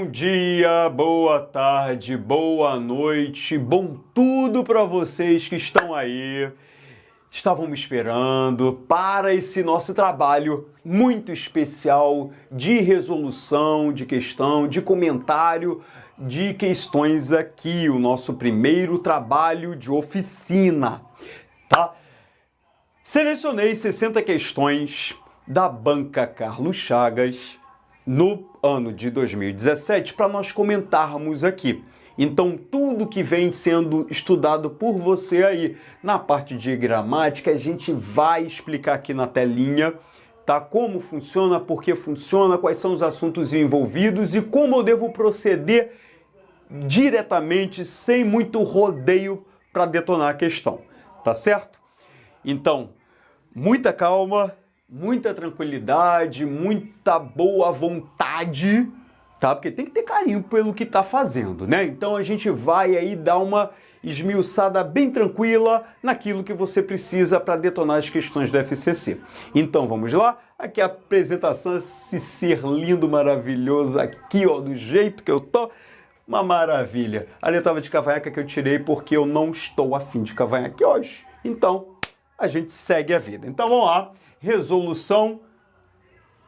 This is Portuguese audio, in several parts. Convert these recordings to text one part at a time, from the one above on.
Bom dia, boa tarde, boa noite, bom tudo para vocês que estão aí, estavam me esperando para esse nosso trabalho muito especial de resolução de questão, de comentário de questões aqui, o nosso primeiro trabalho de oficina, tá? Selecionei 60 questões da Banca Carlos Chagas no ano de 2017 para nós comentarmos aqui. Então, tudo que vem sendo estudado por você aí na parte de gramática, a gente vai explicar aqui na telinha, tá? Como funciona, por que funciona, quais são os assuntos envolvidos e como eu devo proceder diretamente, sem muito rodeio, para detonar a questão, tá certo? Então, muita calma, muita tranquilidade, muita boa vontade, tá? Porque tem que ter carinho pelo que tá fazendo, né? Então a gente vai aí dar uma esmiuçada bem tranquila naquilo que você precisa para detonar as questões do FCC. Então vamos lá? Aqui a apresentação, esse ser lindo, maravilhoso aqui, ó, do jeito que eu tô. Uma maravilha. Ali eu tava de cavanhaque que eu tirei porque eu não estou afim de cavanhaque hoje. Então, a gente segue a vida. Então vamos lá. Resolução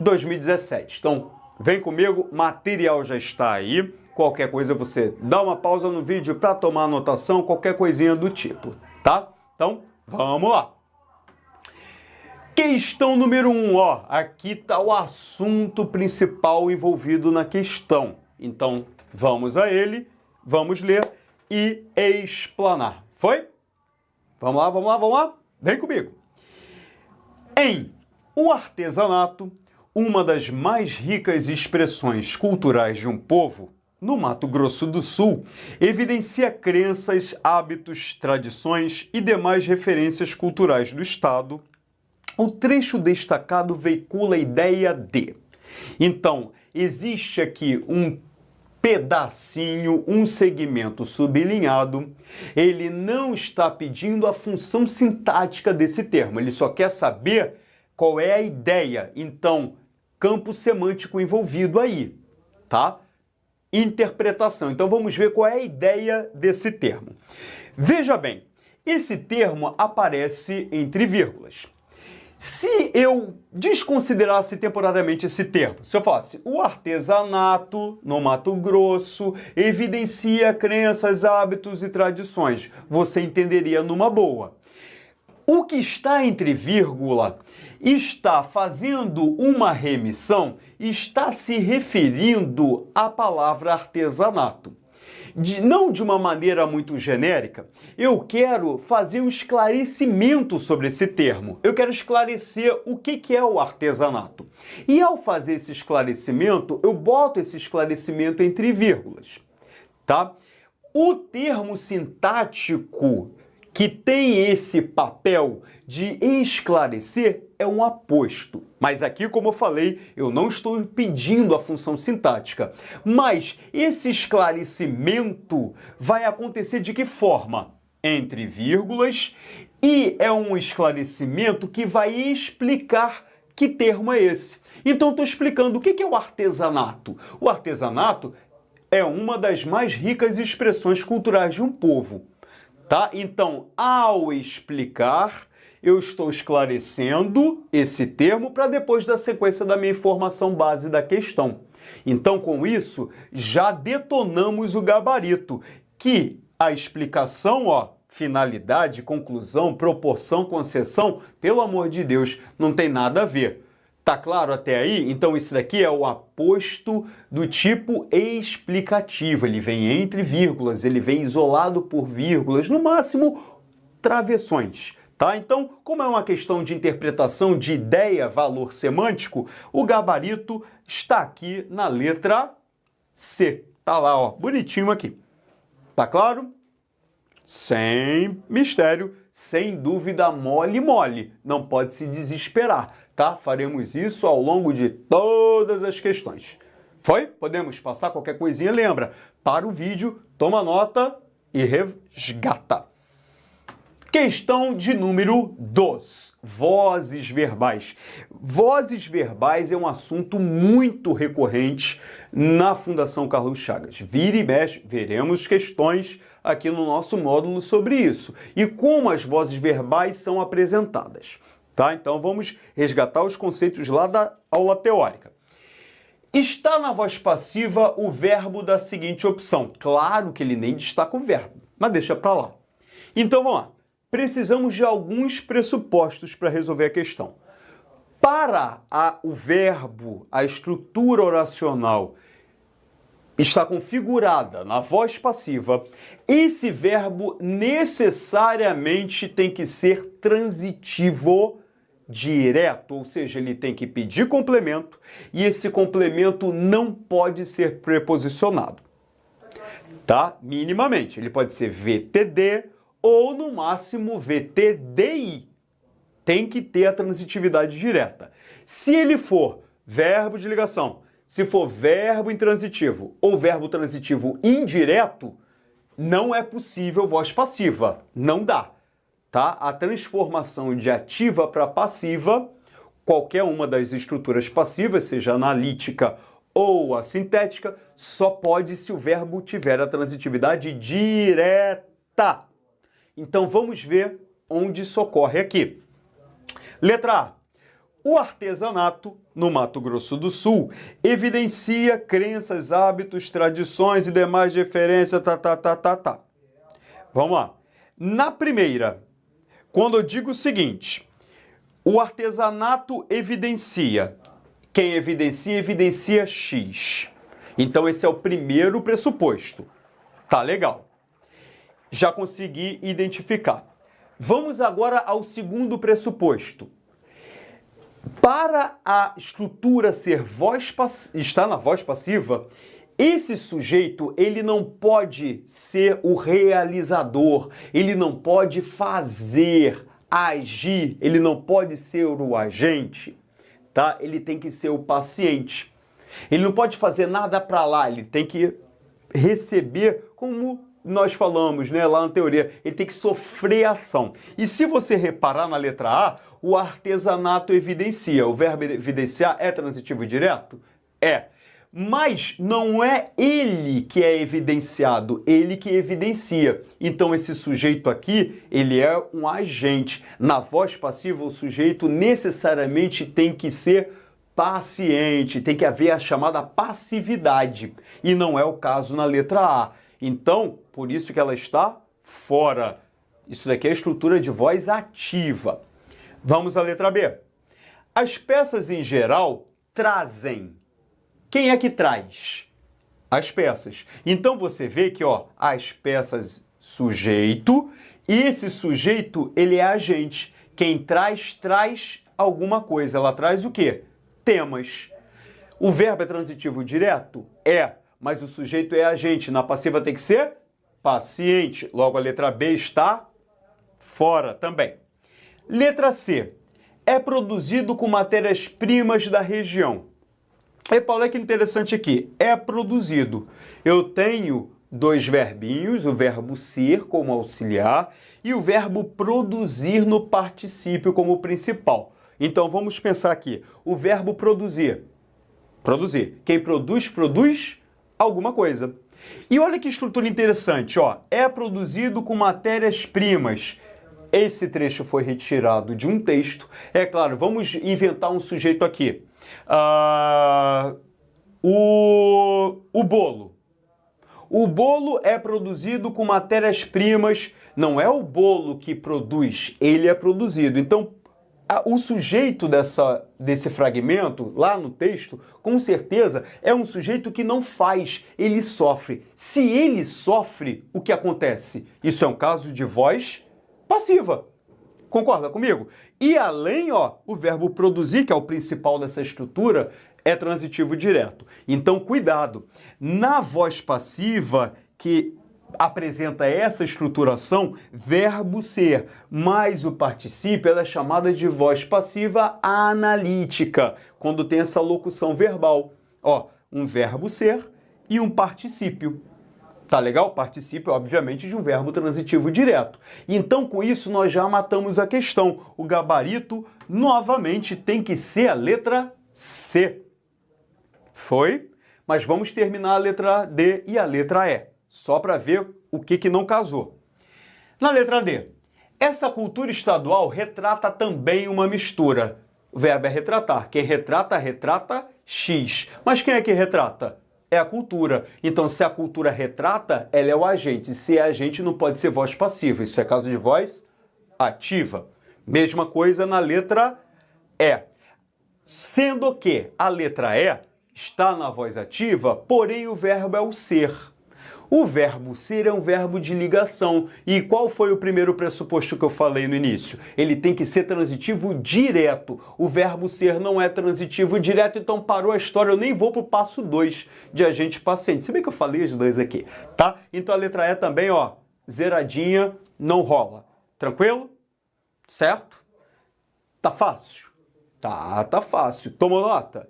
2017. Então, vem comigo, material já está aí. Qualquer coisa você dá uma pausa no vídeo para tomar anotação, qualquer coisinha do tipo, tá? Então, vamos lá. Questão número 1, ó. Aqui está o assunto principal envolvido na questão. Então, vamos a ele, vamos ler e explanar. Foi? Vamos lá, vamos lá, vamos lá? Vem comigo. Em o artesanato, uma das mais ricas expressões culturais de um povo, no Mato Grosso do Sul, evidencia crenças, hábitos, tradições e demais referências culturais do Estado. O trecho destacado veicula a ideia de... Então, existe aqui um pedacinho, um segmento sublinhado, ele não está pedindo a função sintática desse termo, ele só quer saber qual é a ideia. Então, campo semântico envolvido aí, tá? Interpretação. Então, vamos ver qual é a ideia desse termo. Veja bem, esse termo aparece entre vírgulas. Se eu desconsiderasse temporariamente esse termo, se eu falasse o artesanato no Mato Grosso evidencia crenças, hábitos e tradições, você entenderia numa boa. O que está entre vírgula está fazendo uma remissão, está se referindo à palavra artesanato. Não de uma maneira muito genérica, eu quero fazer um esclarecimento sobre esse termo. Eu quero esclarecer o que é o artesanato. E ao fazer esse esclarecimento, eu boto esse esclarecimento entre vírgulas, tá? O termo sintático que tem esse papel de esclarecer é um aposto. Mas aqui, como eu falei, eu não estou pedindo a função sintática. Mas esse esclarecimento vai acontecer de que forma? Entre vírgulas, e é um esclarecimento que vai explicar que termo é esse. Então, estou explicando o que é o artesanato. O artesanato é uma das mais ricas expressões culturais de um povo. Tá? Então, ao explicar, eu estou esclarecendo esse termo para depois da sequência da minha informação base da questão. Então, com isso, já detonamos o gabarito, que a explicação, ó, finalidade, conclusão, proporção, concessão, pelo amor de Deus, não tem nada a ver. Tá claro até aí? Então isso daqui é o aposto do tipo explicativo. Ele vem entre vírgulas, ele vem isolado por vírgulas, no máximo travessões, tá? Então, como é uma questão de interpretação de ideia, valor semântico, o gabarito está aqui na letra C. Tá lá, ó, bonitinho aqui. Tá claro? Sem mistério, sem dúvida, mole. Não pode se desesperar. Tá? Faremos isso ao longo de todas as questões. Foi? Podemos passar qualquer coisinha? Lembra, para o vídeo, toma nota e resgata. Questão de número 2, vozes verbais. Vozes verbais é um assunto muito recorrente na Fundação Carlos Chagas. Vira e mexe, veremos questões aqui no nosso módulo sobre isso e como as vozes verbais são apresentadas. Tá? Então vamos resgatar os conceitos lá da aula teórica. Está na voz passiva o verbo da seguinte opção. Claro que ele nem destaca o verbo, mas deixa para lá. Então vamos lá. Precisamos de alguns pressupostos para resolver a questão. Para o verbo, a estrutura oracional está configurada na voz passiva, esse verbo necessariamente tem que ser transitivo direto, ou seja, ele tem que pedir complemento e esse complemento não pode ser preposicionado. Tá? Minimamente, ele pode ser VTD ou no máximo VTDI. Tem que ter a transitividade direta. Se ele for verbo de ligação, se for verbo intransitivo ou verbo transitivo indireto, não é possível voz passiva. Não dá. Tá? A transformação de ativa para passiva, qualquer uma das estruturas passivas, seja analítica ou a sintética, só pode se o verbo tiver a transitividade direta. Então vamos ver onde isso ocorre aqui. Letra A. O artesanato, no Mato Grosso do Sul, evidencia crenças, hábitos, tradições e demais referências, Vamos lá. Na primeira, quando eu digo o seguinte, o artesanato evidencia. Quem evidencia, evidencia X. Então esse é o primeiro pressuposto. Tá legal. Já consegui identificar. Vamos agora ao segundo pressuposto. Para a estrutura ser estar na voz passiva, esse sujeito ele não pode ser o realizador, ele não pode fazer, agir, ele não pode ser o agente, tá? Ele tem que ser o paciente. Ele não pode fazer nada para lá, ele tem que receber como nós falamos, né, lá na teoria, ele tem que sofrer ação. E se você reparar na letra A, o artesanato evidencia. O verbo evidenciar é transitivo direto? É. Mas não é ele que é evidenciado, ele que evidencia. Então esse sujeito aqui, ele é um agente. Na voz passiva, o sujeito necessariamente tem que ser paciente, tem que haver a chamada passividade. E não é o caso na letra A. Então, por isso que ela está fora. Isso daqui é a estrutura de voz ativa. Vamos à letra B. As peças, em geral, trazem. Quem é que traz? As peças. Então, você vê que, ó, as peças, sujeito, e esse sujeito, ele é agente. Quem traz, traz alguma coisa. Ela traz o quê? Temas. O verbo é transitivo direto? É. Mas o sujeito é agente. Na passiva tem que ser paciente. Logo, a letra B está fora também. Letra C. É produzido com matérias-primas da região. Epa, olha que interessante aqui. É produzido. Eu tenho dois verbinhos, o verbo ser como auxiliar e o verbo produzir no particípio como principal. Então, vamos pensar aqui. O verbo produzir. Produzir. Quem produz, produz alguma coisa. E olha que estrutura interessante, ó. É produzido com matérias-primas. Esse trecho foi retirado de um texto. É claro, vamos inventar um sujeito aqui. O bolo. O bolo é produzido com matérias-primas. Não é o bolo que produz, ele é produzido. Então, o sujeito desse fragmento, lá no texto, com certeza, é um sujeito que não faz, ele sofre. Se ele sofre, o que acontece? Isso é um caso de voz passiva. Concorda comigo? E além, ó, o verbo produzir, que é o principal dessa estrutura, é transitivo direto. Então, cuidado. Na voz passiva, que apresenta essa estruturação, verbo ser mais o particípio, ela é chamada de voz passiva analítica, quando tem essa locução verbal. Ó, um verbo ser e um particípio. Tá legal? Particípio, obviamente, de um verbo transitivo direto. Então, com isso, nós já matamos a questão. O gabarito, novamente, tem que ser a letra C. Foi? Mas vamos terminar a letra D e a letra E, só para ver o que não casou. Na letra D, essa cultura estadual retrata também uma mistura. O verbo é retratar. Quem retrata, retrata X. Mas quem é que retrata? É a cultura. Então, se a cultura retrata, ela é o agente. Se é agente, não pode ser voz passiva. Isso é caso de voz ativa. Mesma coisa na letra E. Sendo que a letra E está na voz ativa, porém o verbo é o ser. O verbo ser é um verbo de ligação. E qual foi o primeiro pressuposto que eu falei no início? Ele tem que ser transitivo direto. O verbo ser não é transitivo direto, então parou a história. Eu nem vou para o passo 2 de agente-paciente. Se bem que eu falei os dois aqui, tá? Então a letra E também, ó, zeradinha, não rola. Tranquilo? Certo? Tá fácil? Tá fácil. Tomou nota?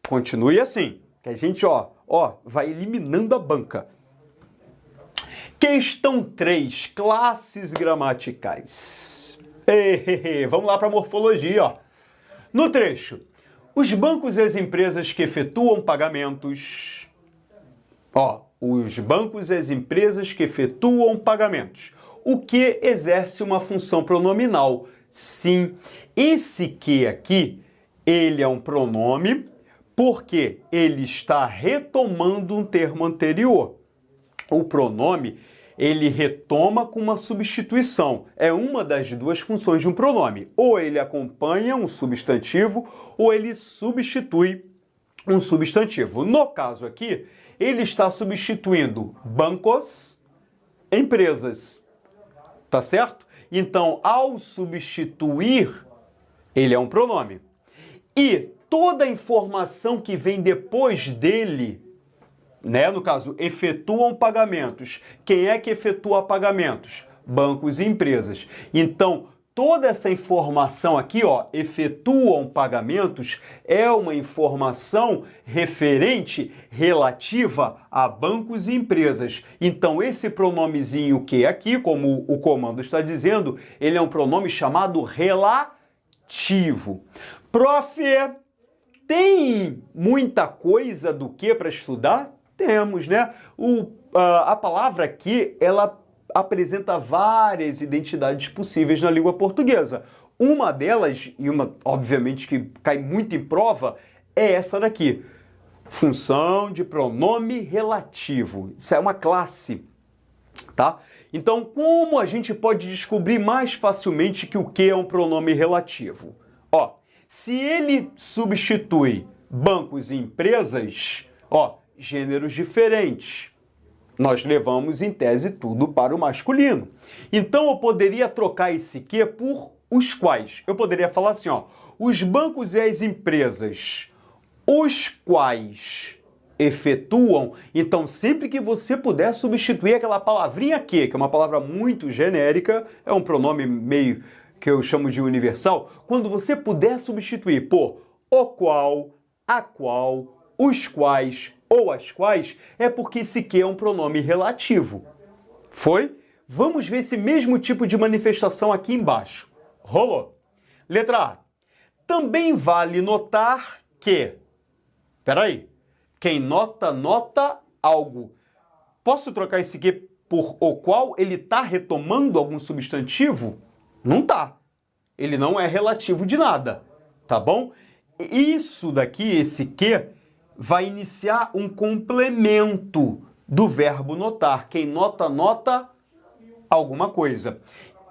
Continue assim, que a gente, ó, vai eliminando a banca. Questão 3, classes gramaticais. Vamos lá para a morfologia, ó. No trecho, os bancos e as empresas que efetuam pagamentos. Ó, os bancos e as empresas que efetuam pagamentos. O que exerce uma função pronominal. Sim, esse que aqui, ele é um pronome porque ele está retomando um termo anterior. O pronome, ele retoma com uma substituição. É uma das duas funções de um pronome. Ou ele acompanha um substantivo, ou ele substitui um substantivo. No caso aqui, ele está substituindo bancos, empresas. Tá certo? Então, ao substituir, ele é um pronome. E toda a informação que vem depois dele, né? No caso, efetuam pagamentos. Quem é que efetua pagamentos? Bancos e empresas. Então, toda essa informação aqui, ó, efetuam pagamentos, é uma informação referente, relativa a bancos e empresas. Então, esse pronomezinho que aqui, como o comando está dizendo, ele é um pronome chamado relativo. Prof, tem muita coisa do que para estudar? Temos, né? A palavra aqui, ela apresenta várias identidades possíveis na língua portuguesa. Uma delas, e uma, obviamente, que cai muito em prova, é essa daqui. Função de pronome relativo. Isso é uma classe, tá? Então, como a gente pode descobrir mais facilmente que o que é um pronome relativo? Ó, se ele substitui bancos e empresas, ó, gêneros diferentes. Nós levamos, em tese, tudo para o masculino. Então, eu poderia trocar esse que por os quais. Eu poderia falar assim, ó, os bancos e as empresas, os quais efetuam. Então, sempre que você puder substituir aquela palavrinha que é uma palavra muito genérica, é um pronome meio que eu chamo de universal, quando você puder substituir por o qual, a qual, os quais ou as quais, é porque esse que é um pronome relativo. Foi? Vamos ver esse mesmo tipo de manifestação aqui embaixo. Rolou. Letra A. Também vale notar que... Peraí. Quem nota, nota algo. Posso trocar esse que por o qual? Ele está retomando algum substantivo? Não tá. Ele não é relativo de nada. Tá bom? Isso daqui, esse que, vai iniciar um complemento do verbo notar. Quem nota, nota alguma coisa.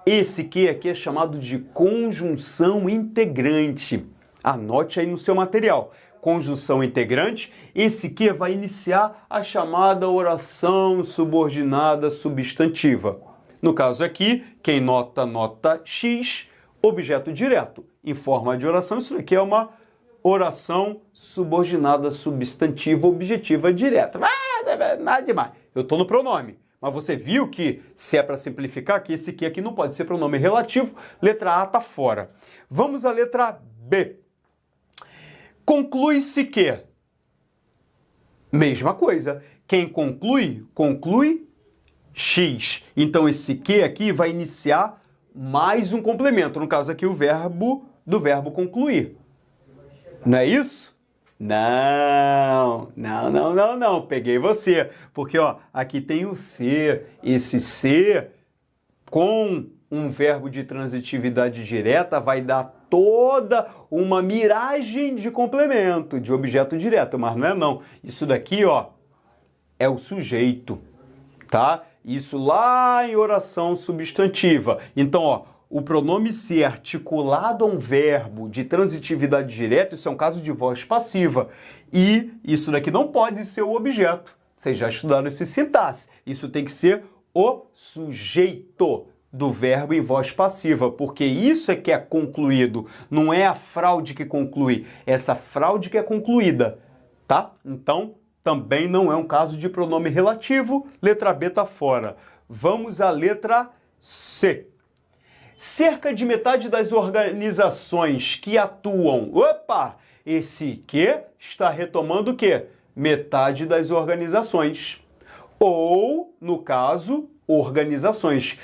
Esse que aqui é chamado de conjunção integrante. Anote aí no seu material. Conjunção integrante, esse que vai iniciar a chamada oração subordinada substantiva. No caso aqui, quem nota, nota X, objeto direto. Em forma de oração, isso aqui é uma oração subordinada substantiva objetiva direta. Nada demais. Eu estou no pronome. Mas você viu que, se é para simplificar, que esse aqui não pode ser pronome relativo. Letra A está fora. Vamos à letra B. Conclui-se que... Mesma coisa. Quem conclui, conclui X. Então, esse que aqui vai iniciar mais um complemento. No caso aqui, o verbo do verbo concluir. Não é isso? Não. Peguei você. Porque, ó, aqui tem o ser. Esse ser, com um verbo de transitividade direta, vai dar toda uma miragem de complemento, de objeto direto. Mas não é não. Isso daqui, ó, é o sujeito, tá? Isso lá em oração substantiva. Então, ó, o pronome ser articulado a um verbo de transitividade direta, isso é um caso de voz passiva. E isso daqui não pode ser o objeto. Vocês já estudaram esse sintaxe. Isso tem que ser o sujeito do verbo em voz passiva, porque isso é que é concluído. Não é a fraude que conclui, é essa fraude que é concluída, tá? Então, também não é um caso de pronome relativo. Letra B está fora. Vamos à letra C. Cerca de metade das organizações que atuam... Opa! Esse que está retomando o quê? Metade das organizações. Ou, no caso, organizações.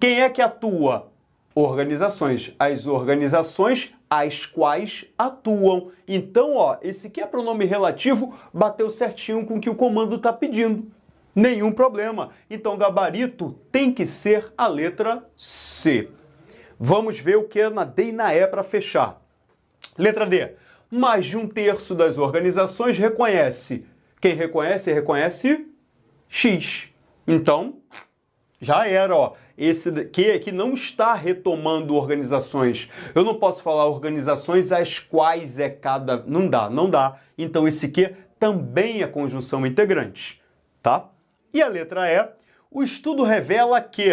Quem é que atua? Organizações. As organizações as quais atuam. Então, ó, esse que é pronome relativo bateu certinho com o que o comando está pedindo. Nenhum problema. Então, gabarito tem que ser a letra C. Vamos ver o que é na D e na E para fechar. Letra D. Mais de 1/3 das organizações reconhece. Quem reconhece, reconhece X. Então, já era, ó. Esse que não está retomando organizações. Eu não posso falar organizações as quais é cada... Não dá. Então, esse que também é conjunção integrante, tá? E a letra E, o estudo revela que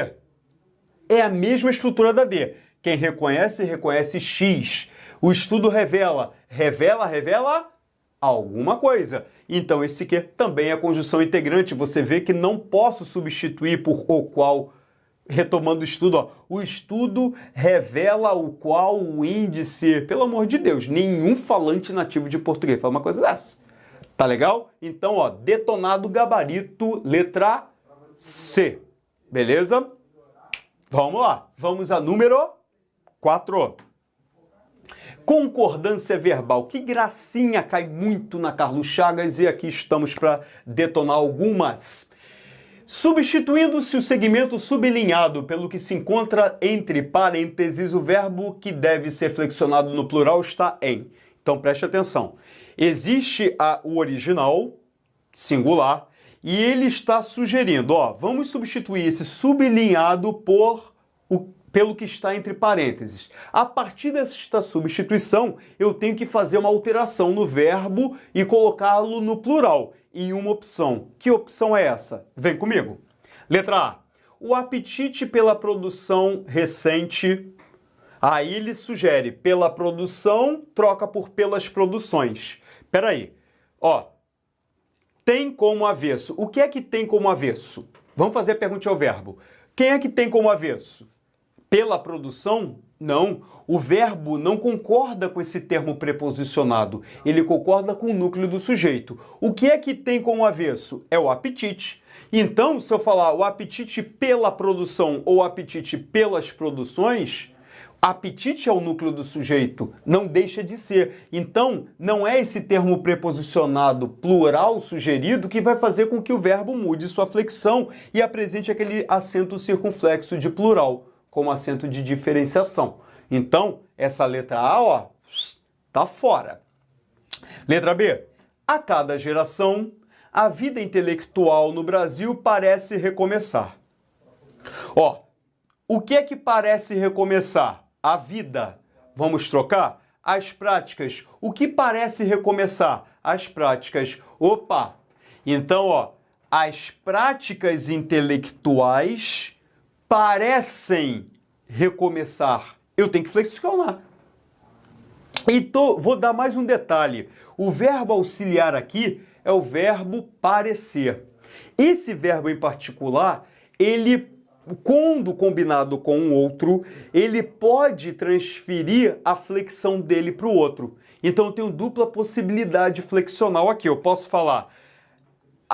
é a mesma estrutura da D. Quem reconhece, reconhece X. O estudo revela alguma coisa. Então, esse que também é conjunção integrante. Você vê que não posso substituir por o qual, retomando o estudo, ó. O estudo revela o qual o índice... Pelo amor de Deus, nenhum falante nativo de português fala uma coisa dessa. Tá legal? Então, ó, detonado gabarito, letra C. Beleza? Vamos lá. Vamos a número 4. Concordância verbal. Que gracinha, cai muito na Carlos Chagas e aqui estamos para detonar algumas. Substituindo-se o segmento sublinhado pelo que se encontra entre parênteses, o verbo que deve ser flexionado no plural está em. Então preste atenção. Existe o original, singular, e ele está sugerindo, ó, vamos substituir esse sublinhado pelo que está entre parênteses. A partir desta substituição, eu tenho que fazer uma alteração no verbo e colocá-lo no plural, em uma opção. Que opção é essa? Vem comigo. Letra A. O apetite pela produção recente. Aí ele sugere pela produção, troca por pelas produções. Peraí. Ó, tem como avesso. O que é que tem como avesso? Vamos fazer a pergunta ao verbo. Quem é que tem como avesso? Pela produção? Não. O verbo não concorda com esse termo preposicionado. Ele concorda com o núcleo do sujeito. O que é que tem como avesso? É o apetite. Então, se eu falar o apetite pela produção ou apetite pelas produções, apetite é o núcleo do sujeito, não deixa de ser. Então, não é esse termo preposicionado plural sugerido que vai fazer com que o verbo mude sua flexão e apresente aquele acento circunflexo de plural, como acento de diferenciação. Então, essa letra A, ó, tá fora. Letra B. A cada geração, a vida intelectual no Brasil parece recomeçar. Ó, o que é que parece recomeçar? A vida. Vamos trocar? As práticas. O que parece recomeçar? As práticas. Opa! Então, ó, as práticas intelectuais parecem recomeçar. Eu tenho que flexionar. Então, vou dar mais um detalhe. O verbo auxiliar aqui é o verbo parecer. Esse verbo em particular, ele, quando combinado com um outro, ele pode transferir a flexão dele para o outro. Então, eu tenho dupla possibilidade flexional aqui. Eu posso falar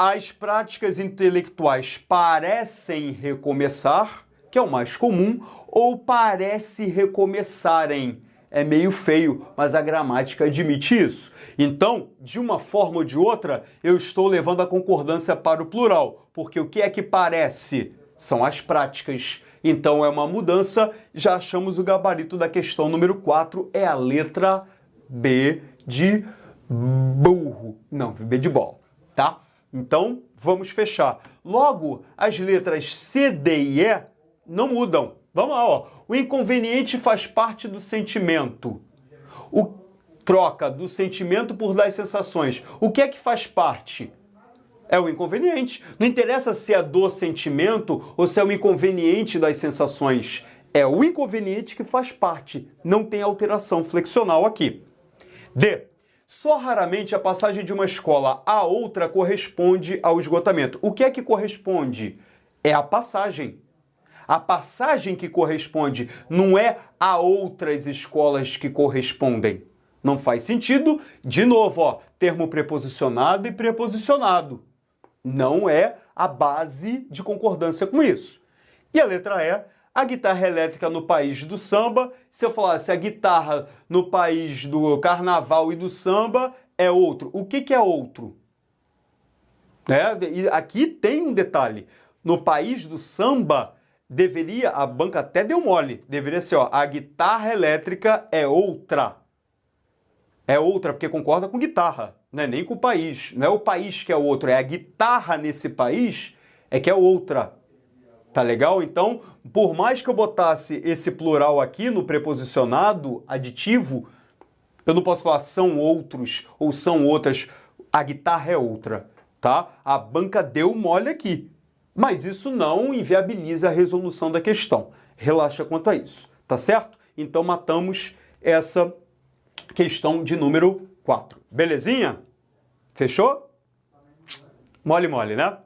As práticas intelectuais parecem recomeçar, que é o mais comum, ou parece recomeçarem. É meio feio, mas a gramática admite isso. Então, de uma forma ou de outra, eu estou levando a concordância para o plural, porque o que é que parece? São as práticas. Então, é uma mudança. Já achamos o gabarito da questão número 4, é a letra B de burro. Não, B de bola, tá? Então, vamos fechar. Logo, as letras C, D e E não mudam. Vamos lá, ó. O inconveniente faz parte do sentimento. O troca do sentimento por das sensações. O que é que faz parte? É o inconveniente. Não interessa se é do sentimento ou se é o inconveniente das sensações. É o inconveniente que faz parte. Não tem alteração flexional aqui. D. Só raramente a passagem de uma escola a outra corresponde ao esgotamento. O que é que corresponde? É a passagem. A passagem que corresponde não é a outras escolas que correspondem. Não faz sentido. De novo, ó, termo preposicionado e preposicionado. Não é a base de concordância com isso. E a letra E, a guitarra elétrica no país do samba. Se eu falasse a guitarra no país do carnaval e do samba, é outro. O que é outro? E aqui tem um detalhe. No país do samba, a banca até deu mole, deveria ser, ó, a guitarra elétrica é outra. É outra, porque concorda com guitarra, não é nem com o país. Não é o país que é outro, é a guitarra nesse país é que é outra. Tá legal? Então, por mais que eu botasse esse plural aqui no preposicionado aditivo, eu não posso falar são outros ou são outras. A guitarra é outra, tá? A banca deu mole aqui. Mas isso não inviabiliza a resolução da questão. Relaxa quanto a isso, tá certo? Então matamos essa questão de número 4. Belezinha? Fechou? Mole, mole, né?